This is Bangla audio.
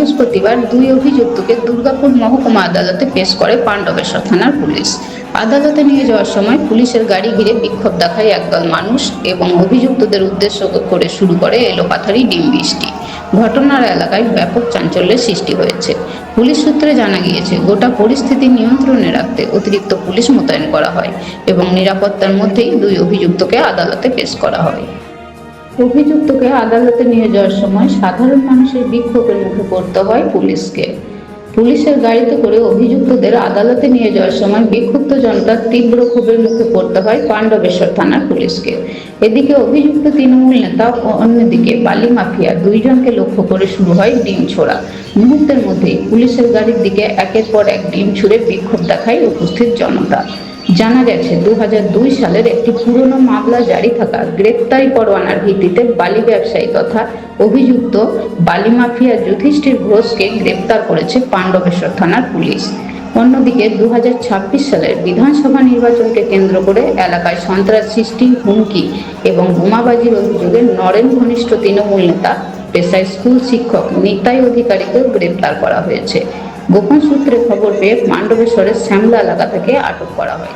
বৃহস্পতিবার দুই অভিযুক্তকে দুর্গাপুর মহকুমা আদালতে পেশ করে পাণ্ডবেশ্বর থানার পুলিশ। আদালতে নিয়ে যাওয়ার সময় পুলিশের গাড়ি ঘিরে বিক্ষোভ দেখায় একদল মানুষ এবং অভিযুক্তদের উদ্দেশ্য করে শুরু করে এলোপাথারি ডিম বৃষ্টি। ঘটনার এলাকায় ব্যাপক চাঞ্চল্যের সৃষ্টি হয়েছে। পুলিশ সূত্রে জানা গিয়েছে, গোটা পরিস্থিতি নিয়ন্ত্রণে রাখতে অতিরিক্ত পুলিশ মোতায়েন করা হয় এবং নিরাপত্তার মধ্যেই দুই অভিযুক্তকে আদালতে পেশ করা হয়। অভিযুক্তকে আদালতে নিয়ে যাওয়ার সময় সাধারণ মানুষের বিক্ষোভের মুখে পড়তে হয় পুলিশকে। পুলিশের গাড়িতে করে অভিযুক্তদের আদালতে নিয়ে যাওয়ার সময় বিক্ষুব্ধ জনতার তীব্র ক্ষোভের মুখে পড়তে হয় পাণ্ডবেশ্বর থানার পুলিশকে। এদিকে অভিযুক্ত তৃণমূল নেতা ও অন্যদিকে বালি মাফিয়া দুইজনকে লক্ষ্য করে শুরু হয় ডিম ছোড়া। মুহূর্তের মধ্যেই পুলিশের গাড়ির দিকে একের পর এক ডিম ছুড়ে বিক্ষোভ দেখায় উপস্থিত জনতা। জানা গেছে, 2002 সালের একটি পুরনো মামলা জারি থাকা গ্রেপ্তারি পরোয়ানার ভিত্তিতে বালি ব্যবসায়ী তথা অভিযুক্ত বালি মাফিয়া যুধিষ্ঠির ঘোষকে গ্রেপ্তার করেছে পাণ্ডবেশ্বর থানার পুলিশ। অন্যদিকে 2026 সালের বিধানসভা নির্বাচনকে কেন্দ্র করে এলাকায় সন্ত্রাস সৃষ্টি, হুমকি এবং বোমাবাজির অভিযোগে নরেন ঘনিষ্ঠ তৃণমূল নেতা, পেশায় স্কুল শিক্ষক নিতাই অধিকারীকেও গ্রেপ্তার করা হয়েছে। গোপন সূত্রে খবর পেয়ে পাণ্ডবেশ্বরের শ্যামলা এলাকা থেকে আটক করা হয়।